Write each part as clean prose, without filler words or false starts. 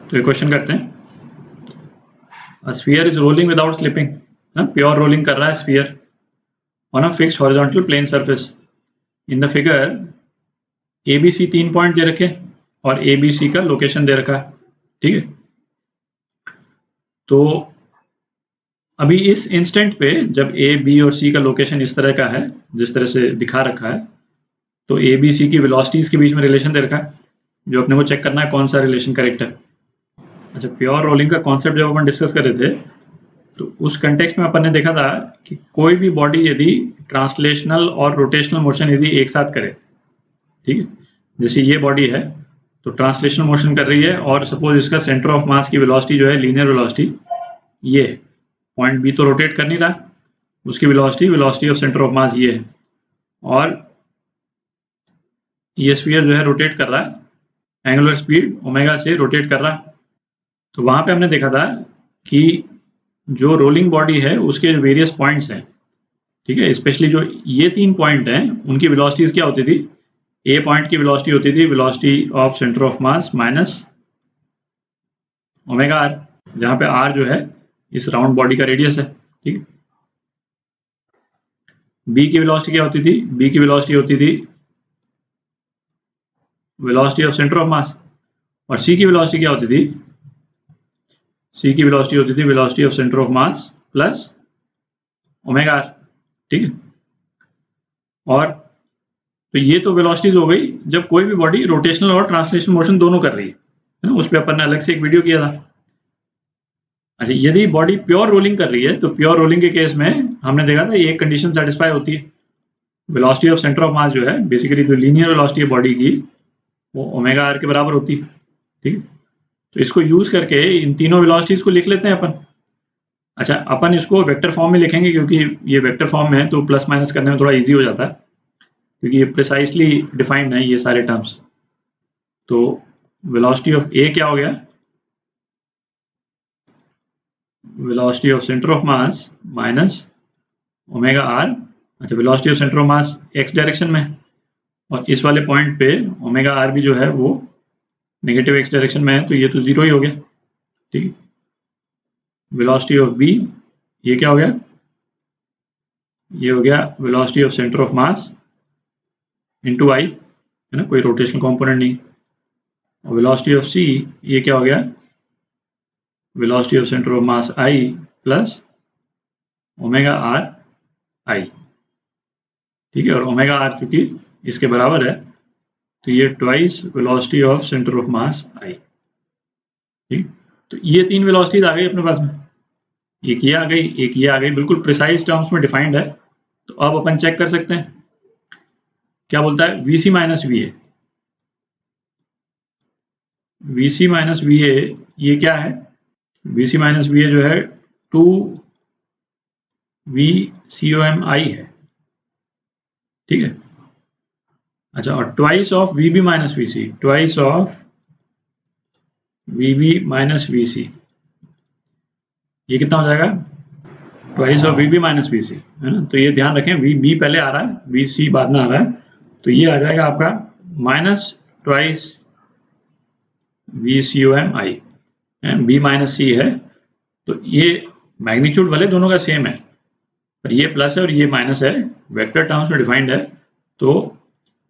तो ये क्वेश्चन करते हैं, A sphere is rolling without slipping, pure rolling कर रहा है sphere on a fixed horizontal plane surface. In the figure ABC 3 point दे रखे और ABC का लोकेशन दे रखा है, ठीक है। तो अभी इस इंस्टेंट पे जब A, B और C का लोकेशन इस तरह का है जिस तरह से दिखा रखा है, तो A, B, C की वेलोसिटीज के बीच में रिलेशन दे रखा है, जो अपने को चेक करना है कौन सा रिलेशन करेक्ट है। अच्छा, प्योर रोलिंग का कॉन्सेप्ट जब अपन डिस्कस कर रहे थे तो उस कंटेक्स्ट में अपन ने देखा था कि कोई भी बॉडी यदि ट्रांसलेशनल और रोटेशनल मोशन यदि एक साथ करे, ठीक है, जैसे ये बॉडी है तो ट्रांसलेशनल मोशन कर रही है और सपोज इसका सेंटर ऑफ मास की वेलोसिटी जो है लीनियर वेलोसिटी ये है, पॉइंट बी तो रोटेट कर नहीं रहा, उसकी वेलोसिटी ऑफ सेंटर ऑफ मास ये है, और ये स्फीयर जो है रोटेट कर रहा है, एंगुलर स्पीड ओमेगा से रोटेट कर रहा है। तो वहां पे हमने देखा था कि जो रोलिंग बॉडी है उसके वेरियस पॉइंट्स हैं, ठीक है, स्पेशली जो ये 3 पॉइंट हैं उनकी वेलोसिटीज क्या होती थी, ए पॉइंट की वेलोसिटी होती थी velocity of centre of mass minus omega r, जहां पे आर जो है इस राउंड बॉडी का रेडियस है, ठीक है। बी की वेलोसिटी क्या होती थी, बी की वेलोसिटी होती थी वेलोसिटी ऑफ सेंटर ऑफ मास, और सी की वेलोसिटी क्या होती थी, सी की वेलोसिटी होती थी velocity of centre of mass plus omega r, ठीक है। और तो ये तो वेलोसिटीज हो गई जब कोई भी बॉडी रोटेशनल और ट्रांसलेशनल मोशन दोनों कर रही है ना, उस पर अपन ने अलग से एक वीडियो किया था। अच्छा, यदि बॉडी प्योर रोलिंग कर रही है तो प्योर रोलिंग के केस में हमने देखा था ये एक कंडीशन सेटिस्फाई होती है, वेलोसिटी ऑफ सेंटर ऑफ मास जो है बेसिकली जो लीनियर वेलोसिटी है बॉडी की वो ओमेगा आर के बराबर होती है, ठीक है। तो इसको यूज करके इन तीनों वेलोसिटीज को लिख लेते हैं अपन। अच्छा, अपन इसको वेक्टर फॉर्म में लिखेंगे क्योंकि ये वेक्टर फॉर्म में है तो प्लस माइनस करने में थोड़ा इजी हो जाता है, क्योंकि ये प्रिसाइसली डिफाइंड है ये सारे टर्म्स। तो वेलोसिटी ऑफ ए क्या हो गया, velocity of centre of mass minus omega r. अच्छा, velocity of centre of mass x direction में और इस वाले पॉइंट पे ओमेगा आर भी जो है वो नेगेटिव एक्स डायरेक्शन में है, तो ये तो जीरो ही हो गया, ठीक है। वेलोसिटी ऑफ बी ये क्या हो गया, ये हो गया velocity of centre of mass into i, है ना, कोई रोटेशनल कंपोनेंट नहीं। और वेलोसिटी ऑफ सी ये क्या हो गया, velocity of centre of mass I plus omega are आई, ठीक है। और ओमेगा आर चूंकि इसके बराबर है तो ये twice velocity of centre of mass i, ठीक। तो ये 3 वेलोसिटीज आ गई अपने पास में, एक ये आ गई, एक ये आ गई, बिल्कुल प्रिसाइज टर्म्स में डिफाइंड है। तो अब अपन चेक कर सकते हैं क्या बोलता है, VC minus VA, VC minus VA ये क्या है, VC माइनस VA जो है 2VCOMI है, ठीक है। अच्छा, और twice of VB minus VC, twice of VB minus VC ये कितना हो जाएगा, twice of VB minus VC, है ना। तो ये ध्यान रखें VB पहले आ रहा है, VC बाद में आ रहा है, तो ये आ जाएगा आपका minus twice VCOMI, B minus C है। तो ये मैग्नीट्यूड भले दोनों का सेम है पर ये प्लस है और ये माइनस है, वेक्टर टर्म्स में डिफाइंड है, तो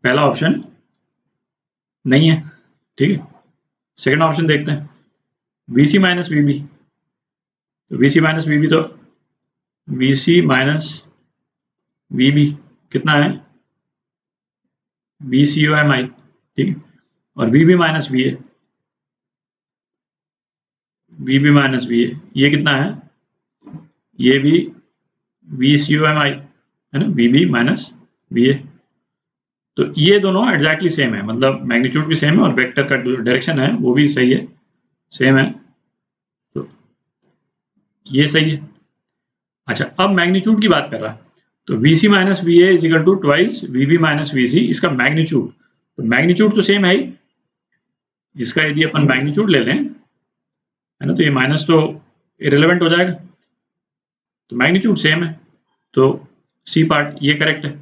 पहला ऑप्शन नहीं है, ठीक है। सेकंड ऑप्शन देखते हैं, VC माइनस VB, तो VC माइनस VB तो VC माइनस VB कितना है, VCOMI, ठीक है। और VB minus VA, VB minus VA ये कितना है, ये भी VCOMI है ना, VB माइनस VA। तो ये दोनों एग्जैक्टली सेम है, मतलब मैग्नीट्यूड भी सेम है और वेक्टर का डायरेक्शन है वो भी सही है, सेम है, तो ये सही है। अच्छा, अब मैग्नीट्यूड की बात कर रहा है, तो VC minus VA is equal to twice VB minus VC, इसका मैग्नीट्यूड, तो मैग्नीट्यूड तो सेम है ही, इसका यदि अपन मैग्नीट्यूड ले लें, है ना, तो ये माइनस तो इरेलेवेंट हो जाएगा, तो मैग्नीट्यूड सेम है, तो सी पार्ट ये करेक्ट है।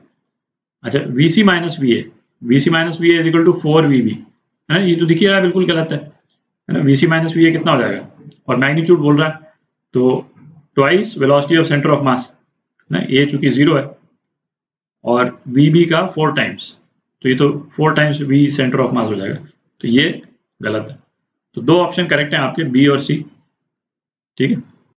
अच्छा, VC minus VA, VC minus VA is equal to 4VB, है ना, ये तो दिख ही रहा है बिल्कुल गलत है, है ना, वीसी माइनस वी कितना हो जाएगा, और मैग्नीट्यूड बोल रहा है तो twice velocity of centre of मास ना, ए चूंकि 0 है और वी बी का 4 टाइम्स, तो ये तो 4 times v centre of mass हो जाएगा, तो ये गलत है। तो दो ऑप्शन करेक्ट हैं आपके, बी और सी। ठीक है।